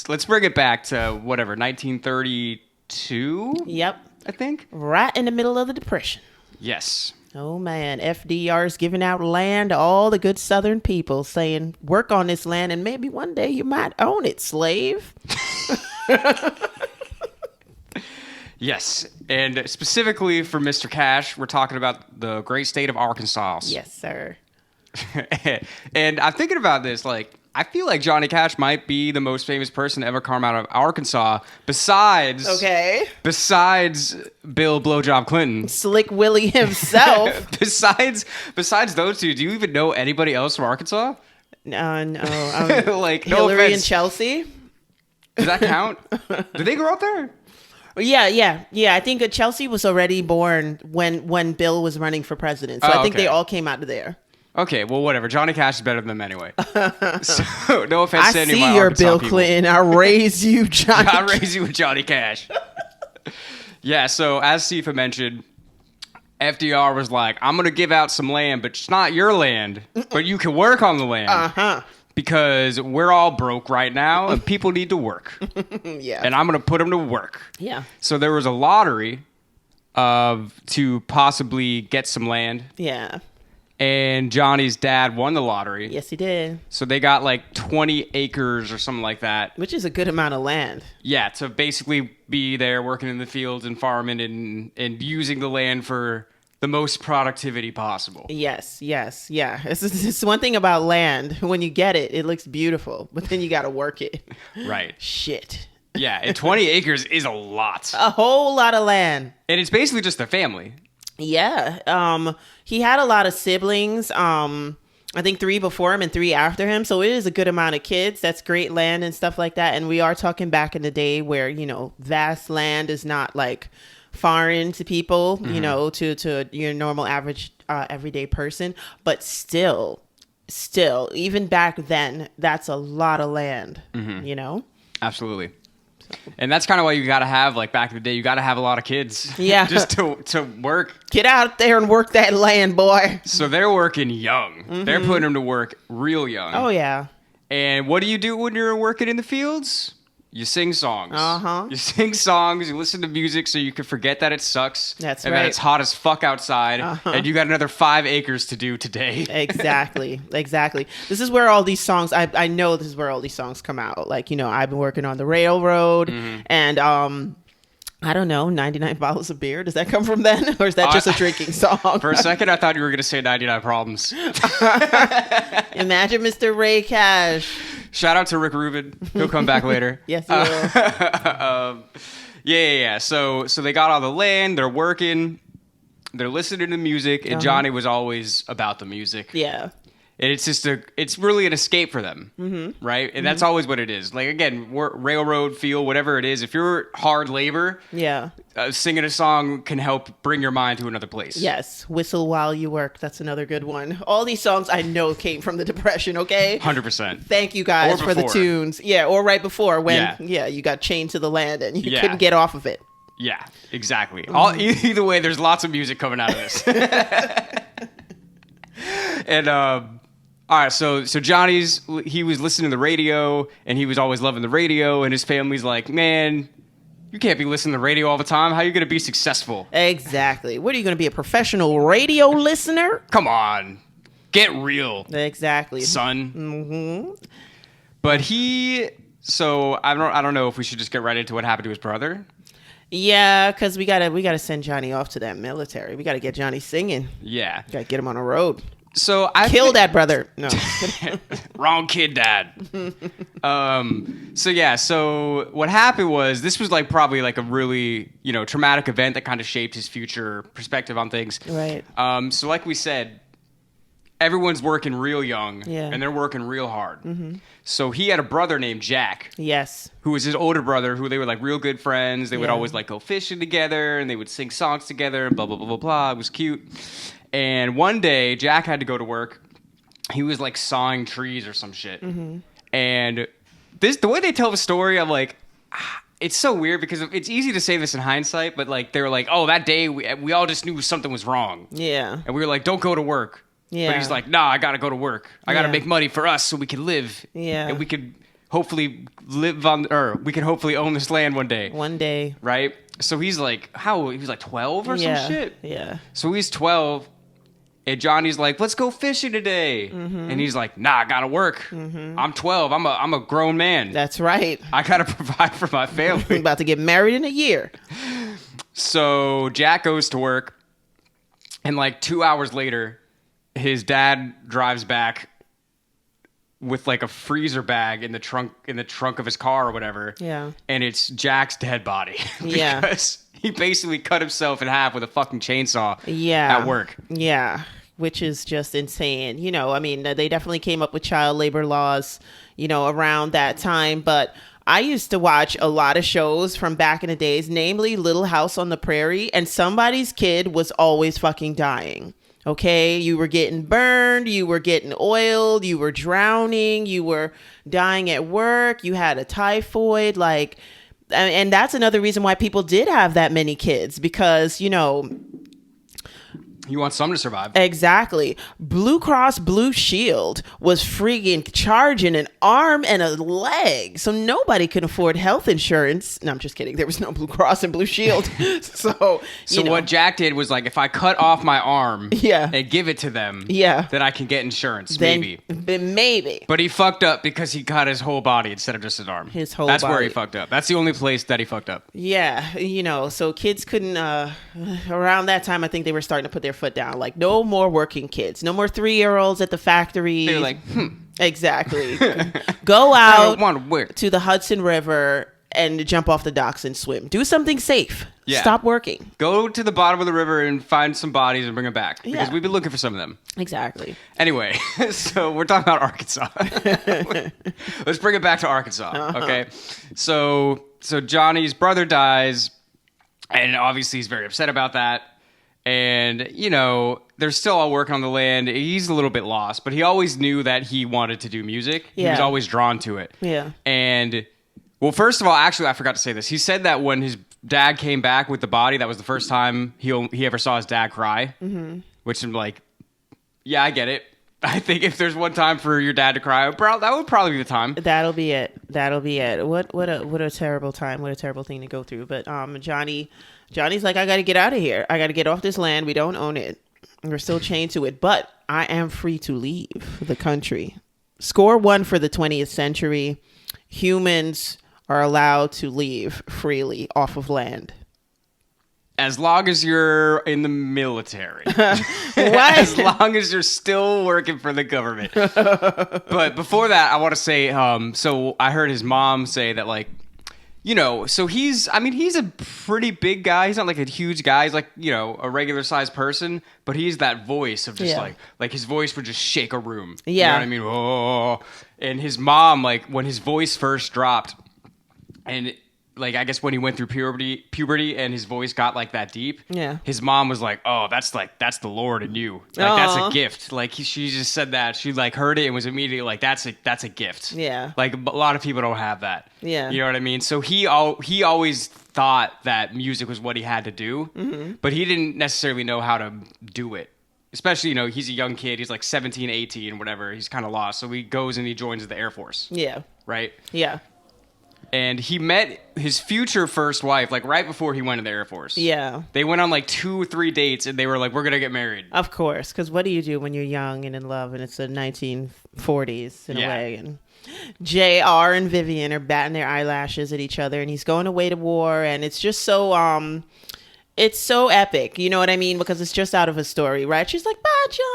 let's bring it back to whatever 1932. Yep. I think Right in the middle of the Depression. yes. Oh man, FDR's giving out land to all the good Southern people, saying, "Work on this land, and maybe one day you might own it, slave." Yes, and specifically for Mr. Cash, we're talking about the great state of Arkansas. Yes, sir. And I'm thinking about this, like, I feel like Johnny Cash might be the most famous person to ever come out of Arkansas, besides Bill Blowjob Clinton. Slick Willie himself. besides those two, do you even know anybody else from Arkansas? No. Like, no Hillary and offense. Chelsea. Does that count? Did they grow up there? Yeah. I think Chelsea was already born when Bill was running for president. So I think okay. they all came out of there. Okay, well, whatever. Johnny Cash is better than them anyway. So, no offense to any of my I see your Arkansas Bill people. Clinton. I raise you, Johnny. I raise you with Johnny Cash. Yeah, so as Sifa mentioned, FDR was like, I'm going to give out some land, but it's not your land, but you can work on the land. Uh-huh. Because we're all broke right now and people need to work. Yeah. And I'm going to put them to work. Yeah. So there was a lottery to possibly get some land. Yeah. And Johnny's dad won the lottery. Yes, he did. So they got like 20 acres or something like that. Which is a good amount of land. Yeah, to basically be there working in the fields and farming and using the land for the most productivity possible. Yes. Yeah. It's one thing about land. When you get it, it looks beautiful. But then you got to work it. Right. Shit. Yeah, and 20 acres is a lot. A whole lot of land. And it's basically just a family. Yeah. He had a lot of siblings. I think 3 before him and 3 after him. So it is a good amount of kids. That's great land and stuff like that. And we are talking back in the day where, vast land is not like foreign to people, to your normal average everyday person. But still, even back then, that's a lot of land, Absolutely. And that's kind of why you got to have, like back in the day, you got to have a lot of kids. Yeah. Just to work. Get out there and work that land, boy. So they're working young. Mm-hmm. They're putting them to work real young. Oh, yeah. And what do you do when you're working in the fields? You sing songs. Uh-huh. You sing songs, you listen to music so you can forget that it sucks. That's and right. that it's hot as fuck outside. Uh-huh. And you got another 5 acres to do today. Exactly. This is where all these songs, I know this is where all these songs come out. Like, I've been working on the railroad and, I don't know, 99 bottles of beer. Does that come from then? Or is that just a drinking song? For a second, I thought you were going to say 99 Problems. Imagine Mr. Ray Cash. Shout out to Rick Rubin. He'll come back later. Yes, he will. Yeah. So they got all the land. They're working. They're listening to music. And Johnny was always about the music. Yeah. And it's really an escape for them, right? And that's always what it is. Like, again, railroad feel, whatever it is. If you're hard labor, singing a song can help bring your mind to another place. Yes. Whistle while you work. That's another good one. All these songs I know came from the Depression, okay? 100%. Thank you guys for the tunes. Yeah, or right before when, you got chained to the land and you couldn't get off of it. Yeah, exactly. Either way, there's lots of music coming out of this. And, all right, so he was listening to the radio, and he was always loving the radio, and his family's like, man, you can't be listening to the radio all the time. How are you going to be successful? Exactly. What, are you going to be a professional radio listener? Come on. Get real. Exactly. Son. Mm-hmm. But so I don't know if we should just get right into what happened to his brother. Yeah, because we gotta send Johnny off to that military. We gotta get Johnny singing. Yeah. Gotta get him on the road. So Kill that brother. No. Wrong kid, Dad. So what happened was, this was like probably like a really, traumatic event that kind of shaped his future perspective on things. Right. So like we said, everyone's working real young, and they're working real hard. Mm-hmm. So he had a brother named Jack. Yes. Who was his older brother, who they were like real good friends. They would always like go fishing together, and they would sing songs together, blah, blah, blah, blah, blah. It was cute. And one day, Jack had to go to work. He was like sawing trees or some shit. Mm-hmm. And the way they tell the story, I'm like, it's so weird because it's easy to say this in hindsight, but like they were like, oh, that day we all just knew something was wrong. Yeah. And we were like, don't go to work. Yeah. But he's like, nah, I gotta go to work. I gotta make money for us so we can live. Yeah. And we could hopefully live on, or we can hopefully own this land one day. One day. Right? So he's like, he was like 12 or some shit? Yeah. So he's 12, and Johnny's like, let's go fishing today. Mm-hmm. And he's like, nah, I gotta work. Mm-hmm. I'm 12. I'm a grown man. That's right. I gotta provide for my family. I'm about to get married in a year. So Jack goes to work, and like 2 hours later, his dad drives back with like a freezer bag in the trunk of his car or whatever. Yeah. And it's Jack's dead body. Yeah. Because he basically cut himself in half with a fucking chainsaw. Yeah. At work. Yeah. Which is just insane. You know, I mean, they definitely came up with child labor laws, you know, around that time. But I used to watch a lot of shows from back in the days, namely Little House on the Prairie, and somebody's kid was always fucking dying. Okay, you were getting burned, you were getting oiled, you were drowning, you were dying at work, you had a typhoid, like, and that's another reason why people did have that many kids, because, you know, You want some to survive. Exactly. Blue Cross Blue Shield was freaking charging an arm and a leg. So nobody could afford health insurance. No, I'm just kidding. There was no Blue Cross and Blue Shield. So what Jack did was like, if I cut off my arm and give it to them, then I can get insurance. Maybe. But he fucked up because he cut his whole body instead of just his arm. His whole body. That's where he fucked up. That's the only place that he fucked up. Yeah. You know, so kids couldn't, around that time, I think they were starting to put their foot down. Like, no more working kids. No more 3-year-olds at the factory. They were like, Exactly. Go out to the Hudson River and jump off the docks and swim. Do something safe. Yeah. Stop working. Go to the bottom of the river and find some bodies and bring them back. Because we've been looking for some of them. Exactly. Anyway, so we're talking about Arkansas. Let's bring it back to Arkansas. Okay. So Johnny's brother dies, and obviously he's very upset about that. And, you know, they're still all working on the land. He's a little bit lost, but he always knew that he wanted to do music. Yeah. He was always drawn to it. Yeah. And, well, first of all, actually, I forgot to say this. He said that when his dad came back with the body, that was the first time he ever saw his dad cry. Mm-hmm. Which I'm like, yeah, I get it. I think if there's one time for your dad to cry, that would probably be the time. That'll be it. What a terrible time. What a terrible thing to go through. But Johnny's like, I got to get out of here. I got to get off this land. We don't own it. We're still chained to it. But I am free to leave the country. Score one for the 20th century. Humans are allowed to leave freely off of land. As long as you're in the military. As long as you're still working for the government. But before that, I want to say, so I heard his mom say that, like, you know, so he's a pretty big guy. He's not like a huge guy. He's like, you know, a regular sized person, but he's that voice of just like his voice would just shake a room. Yeah. You know what I mean? Oh. And his mom, like, when his voice first dropped, and like, I guess when he went through puberty and his voice got like that deep, his mom was like, oh, that's the Lord in you. Like, that's a gift. Like, she just said that. She like heard it and was immediately like, that's a gift. Yeah. Like, a lot of people don't have that. Yeah. You know what I mean? So he always thought that music was what he had to do, but he didn't necessarily know how to do it. Especially, you know, he's a young kid. He's like 17, 18, whatever. He's kind of lost. So he goes and he joins the Air Force. Yeah. Right? Yeah. And he met his future first wife, like, right before he went to the Air Force. Yeah. They went on, like, 2 or 3 dates, and they were like, we're going to get married. Of course, because what do you do when you're young and in love, and it's the 1940s in a way, and JR and Vivian are batting their eyelashes at each other, and he's going away to war, and it's just so, it's so epic, you know what I mean? Because it's just out of a story, right? She's like, bye, John.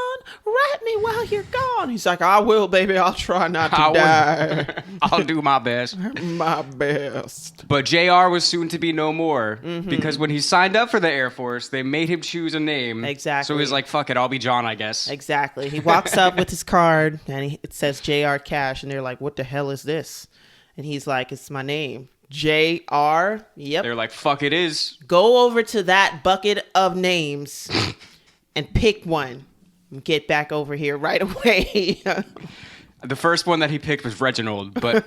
Write me while you're gone. He's like, I will, baby. I'll try not to die. I'll do my best. My best. But JR was soon to be no more because when he signed up for the Air Force, they made him choose a name. Exactly. So he was like, fuck it. I'll be John, I guess. Exactly. He walks up with his card and it says JR Cash. And they're like, what the hell is this? And he's like, it's my name. JR. Yep. They're like, fuck, it is. Go over to that bucket of names and pick one. And get back over here right away. The first one that he picked was Reginald, but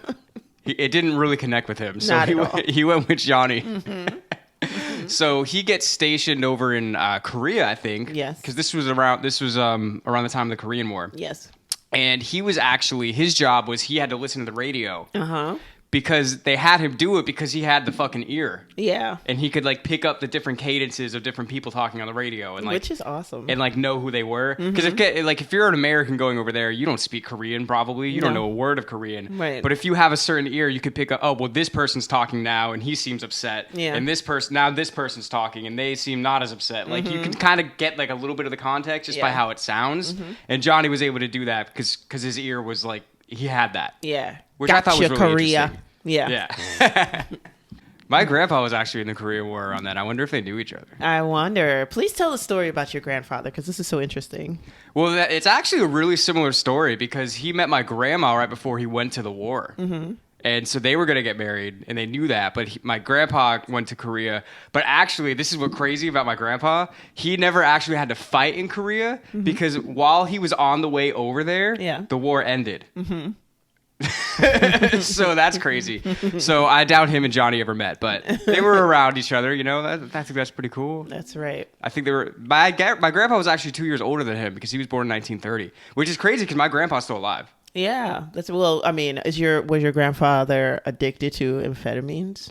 it didn't really connect with him. So he went with Johnny. Mm-hmm. So he gets stationed over in Korea, I think. Yes. Because this was around the time of the Korean War. Yes. And he was actually, his job was he had to listen to the radio. Uh-huh. Because they had him do it because he had the fucking ear. Yeah. And he could like pick up the different cadences of different people talking on the radio and like, which is awesome. And like know who they were. Because if you're an American going over there, you don't speak Korean probably. You don't know a word of Korean. Right. But if you have a certain ear, you could pick up, oh, well, this person's talking now and he seems upset. Yeah. And this person's talking and they seem not as upset. Like you can kind of get like a little bit of the context just by how it sounds. And Johnny was able to do that because his ear was like, he had that. Yeah. Which I thought was really Korea. interesting. Yeah. My grandpa was actually in the Korean War on that. I wonder if they knew each other. I wonder. Please tell the story about your grandfather because this is so interesting. Well, it's actually a really similar story because he met my grandma right before he went to the war. And so they were going to get married and they knew that. But my grandpa went to Korea. But actually, this is what's crazy about my grandpa. He never actually had to fight in Korea because while he was on the way over there, the war ended. So that's crazy. So I doubt him and Johnny ever met, but they were around each other. You know, I think that's pretty cool. That's right. I think they were. My grandpa was actually 2 years older than him because he was born in 1930, which is crazy because my grandpa's still alive. Yeah, that's well. I mean, was your grandfather addicted to amphetamines?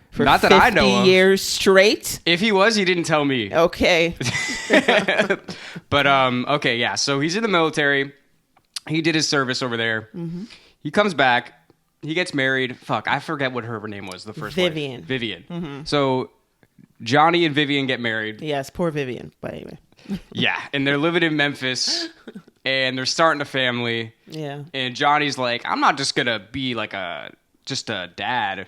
For Not that I know of. 50 years straight. If he was, he didn't tell me. Okay. But okay, yeah. So he's in the military. He did his service over there. He comes back. He gets married. Fuck, I forget what her name was. The first Vivian. wife. Vivian. So Johnny and Vivian get married. Yes, poor Vivian. But anyway. Yeah, and they're living in Memphis, and they're starting a family. Yeah. And Johnny's like, I'm not just gonna be like just a dad.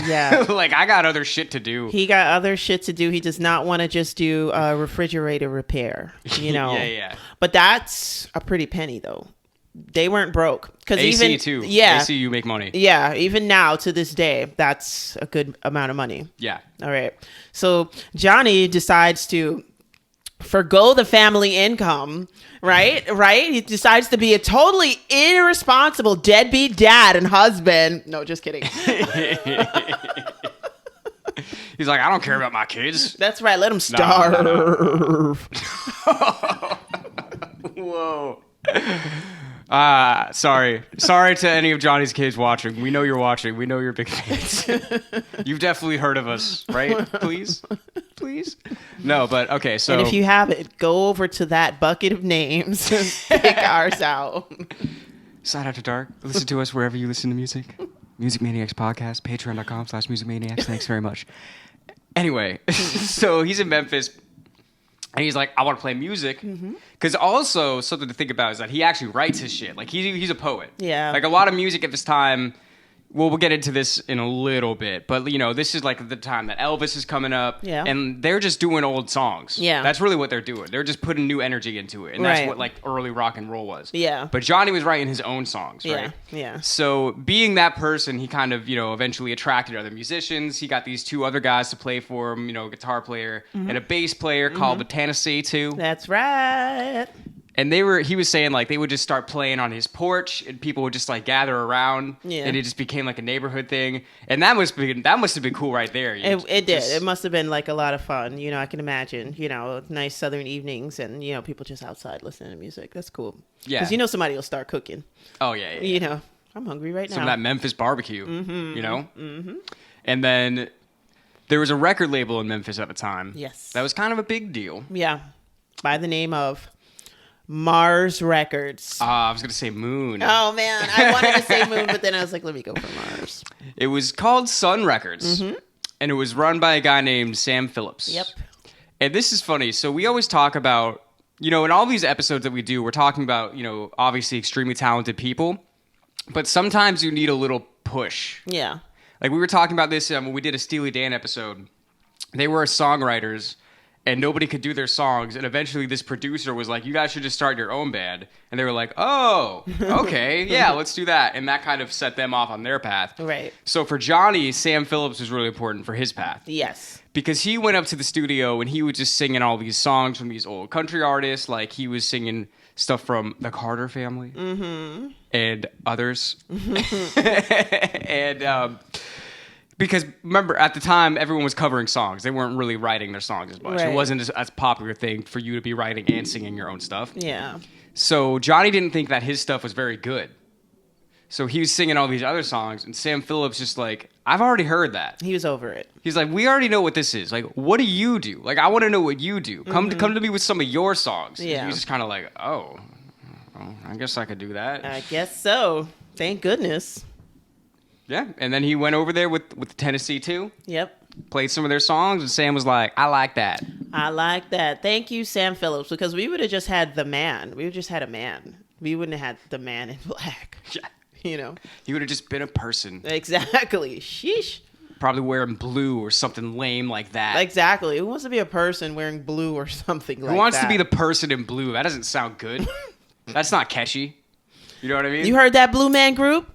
Yeah. Like I got other shit to do. He got other shit to do. He does not want to just do refrigerator repair. You know. Yeah. But that's a pretty penny though. They weren't broke because AC even too. Yeah. AC, you make money. Yeah, even now to this day, that's a good amount of money. Yeah. All right. So Johnny decides to forgo the family income, right? He decides to be a totally irresponsible deadbeat dad and husband. No, just kidding. He's like, I don't care about my kids. That's right. Let them starve. Whoa. Sorry to any of Johnny's kids watching. We know you're watching. We know you're big fans. You've definitely heard of us, right? Please. No, but okay. So, and if you haven't, go over to that bucket of names and pick ours out. Side After Dark. Listen to us wherever you listen to music. Music Maniacs Podcast. Patreon.com/Music Maniacs. Thanks very much. Anyway, so he's in Memphis. And he's like, I want to play music. Because also, something to think about is that he actually writes his shit. Like, he's a poet. Yeah. Like, a lot of music at this time, well, we'll get into this in a little bit. But, you know, this is like the time that Elvis is coming up. Yeah. And they're just doing old songs. Yeah. That's really what they're doing. They're just putting new energy into it. And that's Right. what, like, early rock and roll was. Yeah. But Johnny was writing his own songs, right? Yeah. So being that person, he kind of, you know, eventually attracted other musicians. He got these two other guys to play for him, you know, a guitar player and a bass player called the Tennessee 2. That's right. And he was saying like they would just start playing on his porch and people would just like gather around and it just became like a neighborhood thing. And that must have been cool right there. It did. It must have been like a lot of fun. You know, I can imagine, you know, nice southern evenings and, you know, people just outside listening to music. That's cool. Yeah. Because, you know, somebody will start cooking. Oh, yeah. You know, I'm hungry right now. Some of that Memphis barbecue, you know? And then there was a record label in Memphis at the time. Yes. That was kind of a big deal. Yeah. By the name of Mars Records. I was going to say Moon. Oh, man. I wanted to say Moon, but then I was like, let me go for Mars. It was called Sun Records. And it was run by a guy named Sam Phillips. Yep. And this is funny. So we always talk about, you know, in all these episodes that we do, we're talking about, you know, obviously extremely talented people. But sometimes you need a little push. Yeah. Like we were talking about this when we did a Steely Dan episode. They were songwriters. And nobody could do their songs. And eventually this producer was like, you guys should just start your own band. And they were like, oh, okay, yeah, let's do that. And that kind of set them off on their path. Right. So for Johnny, Sam Phillips was really important for his path. Yes. Because he went up to the studio and he was just singing all these songs from these old country artists. Like he was singing stuff from the Carter family and others. And because remember, at the time, everyone was covering songs. They weren't really writing their songs as much. Right. It wasn't as popular thing for you to be writing and singing your own stuff. Yeah. So Johnny didn't think that his stuff was very good. So he was singing all these other songs, and Sam Phillips just like, I've already heard that. He was over it. He's like, we already know what this is. Like, what do you do? Like, I want to know what you do. Come to me with some of your songs. Yeah. And he's just kind of like, oh, I guess I could do that. I guess so. Thank goodness. Yeah, and then he went over there with Tennessee too. Yep. Played some of their songs, and Sam was like, I like that. I like that. Thank you, Sam Phillips, because we would have just had the man. We would have just had a man. We wouldn't have had the man in black. Yeah. You know? He would have just been a person. Exactly. Sheesh. Probably wearing blue or something lame like that. Exactly. Who wants to be a person wearing blue or something like that? Who wants to be the person in blue? That doesn't sound good. That's not catchy. You know what I mean? You heard that Blue Man Group?